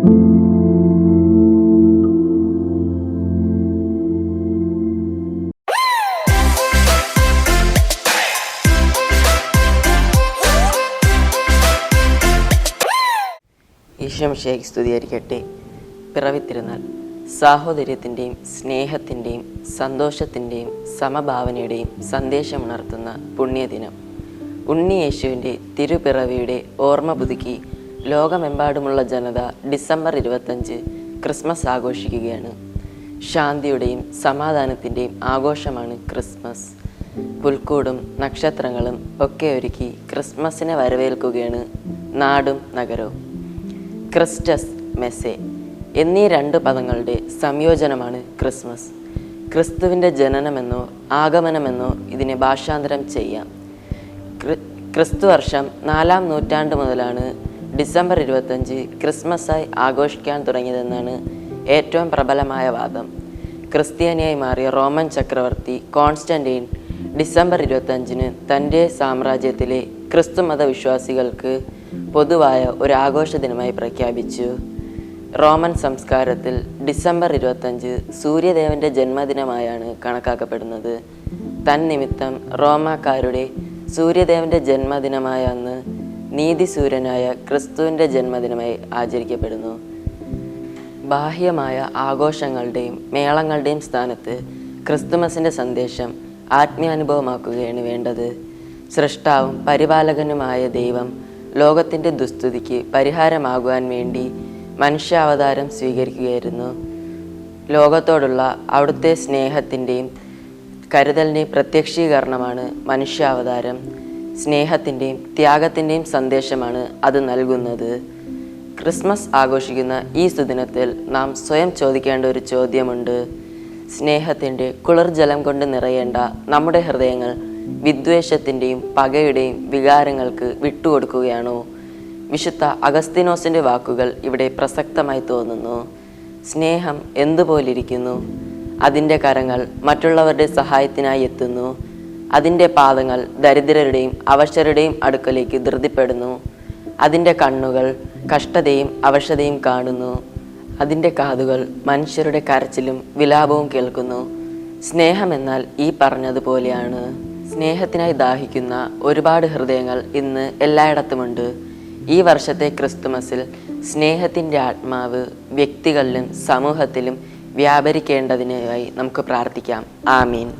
ഈശോമിശിഹായ്ക്ക് സ്തുതിയായിരിക്കട്ടെ. പിറവിത്തിരുന്നാൾ സാഹോദര്യത്തിൻ്റെയും സ്നേഹത്തിൻ്റെയും സന്തോഷത്തിൻ്റെയും സമഭാവനയുടെയും സന്ദേശമുണർത്തുന്ന പുണ്യദിനം. ഉണ്ണി യേശുവിൻ്റെ തിരുപ്പിറവിയുടെ ഓർമ്മ പുതുക്കി ലോകമെമ്പാടുമുള്ള ജനത ഡിസംബർ 25 ക്രിസ്മസ് ആഘോഷിക്കുകയാണ്. ശാന്തിയുടെയും സമാധാനത്തിൻ്റെയും ആഘോഷമാണ് ക്രിസ്മസ്. പുൽക്കൂടും നക്ഷത്രങ്ങളും ഒക്കെ ഒരുക്കി ക്രിസ്മസിനെ വരവേൽക്കുകയാണ് നാടും നഗരവും. ക്രിസ്റ്റസ്, മെസ്സേ എന്നീ 2 പദങ്ങളുടെ സംയോജനമാണ് ക്രിസ്മസ്. ക്രിസ്തുവിൻ്റെ ജനനമെന്നോ ആഗമനമെന്നോ ഇതിനെ ഭാഷാന്തരം ചെയ്യാം. ക്രിസ്തു വർഷം 4-ാം നൂറ്റാണ്ട് മുതലാണ് ഡിസംബർ 25 ക്രിസ്മസായി ആഘോഷിക്കാൻ തുടങ്ങിയതെന്നാണ് ഏറ്റവും പ്രബലമായ വാദം. ക്രിസ്ത്യാനിയായി മാറിയ റോമൻ ചക്രവർത്തി കോൺസ്റ്റന്റൈൻ ഡിസംബർ 25 തൻ്റെ സാമ്രാജ്യത്തിലെ ക്രിസ്തുമത വിശ്വാസികൾക്ക് പൊതുവായ ഒരു ആഘോഷ ദിനമായി പ്രഖ്യാപിച്ചു. റോമൻ സംസ്കാരത്തിൽ ഡിസംബർ 25 സൂര്യദേവൻ്റെ ജന്മദിനമായാണ് കണക്കാക്കപ്പെടുന്നത്. തന്നിമിത്തം റോമാക്കാരുടെ സൂര്യദേവൻ്റെ ജന്മദിനമായ അന്ന് നീതിസൂര്യനായ ക്രിസ്തുവിൻ്റെ ജന്മദിനമായി ആചരിക്കപ്പെടുന്നു. ബാഹ്യമായ ആഘോഷങ്ങളുടെയും മേളങ്ങളുടെയും സ്ഥാനത്ത് ക്രിസ്തുമസിൻ്റെ സന്ദേശം ആത്മീയാനുഭവമാക്കുകയാണ് വേണ്ടത്. സൃഷ്ടാവും പരിപാലകനുമായ ദൈവം ലോകത്തിൻ്റെ ദുസ്തുതിക്ക് പരിഹാരമാകുവാൻ വേണ്ടി മനുഷ്യാവതാരം സ്വീകരിക്കുകയായിരുന്നു. ലോകത്തോടുള്ള അവിടുത്തെ സ്നേഹത്തിൻ്റെയും കരുതലിൻ്റെയും പ്രത്യക്ഷീകരണമാണ് മനുഷ്യാവതാരം. സ്നേഹത്തിൻ്റെയും ത്യാഗത്തിൻ്റെയും സന്ദേശമാണ് അത് നൽകുന്നത്. ക്രിസ്മസ് ആഘോഷിക്കുന്ന ഈ സുദിനത്തിൽ നാം സ്വയം ചോദിക്കേണ്ട ഒരു ചോദ്യമുണ്ട്. സ്നേഹത്തിൻ്റെ കുളിർജലം കൊണ്ട് നിറയേണ്ട നമ്മുടെ ഹൃദയങ്ങൾ വിദ്വേഷത്തിൻ്റെയും പകയുടെയും വികാരങ്ങൾക്ക് വിട്ടുകൊടുക്കുകയാണോ? വിശുദ്ധ അഗസ്തീനോസിൻ്റെ വാക്കുകൾ ഇവിടെ പ്രസക്തമായി തോന്നുന്നു. സ്നേഹം എന്തുപോലിരിക്കുന്നു? അതിൻ്റെ കരങ്ങൾ മറ്റുള്ളവരുടെ സഹായത്തിനായി എത്തുന്നു. അതിൻ്റെ പാദങ്ങൾ ദരിദ്രരുടെയും അവശരുടെയും അടുക്കലേക്ക് ധൃതിപ്പെടുന്നു. അതിൻ്റെ കണ്ണുകൾ കഷ്ടതയും അവശതയും കാണുന്നു. അതിൻ്റെ കാതുകൾ മനുഷ്യരുടെ കരച്ചിലും വിലാപവും കേൾക്കുന്നു. സ്നേഹമെന്നാൽ ഈ പറഞ്ഞതുപോലെയാണ്. സ്നേഹത്തിനായി ദാഹിക്കുന്ന ഒരുപാട് ഹൃദയങ്ങൾ ഇന്ന് എല്ലായിടത്തുമുണ്ട്. ഈ വർഷത്തെ ക്രിസ്തുമസിൽ സ്നേഹത്തിൻ്റെ ആത്മാവ് വ്യക്തികളിലും സമൂഹത്തിലും വ്യാപരിക്കേണ്ടതിനായി നമുക്ക് പ്രാർത്ഥിക്കാം. ആമീൻ.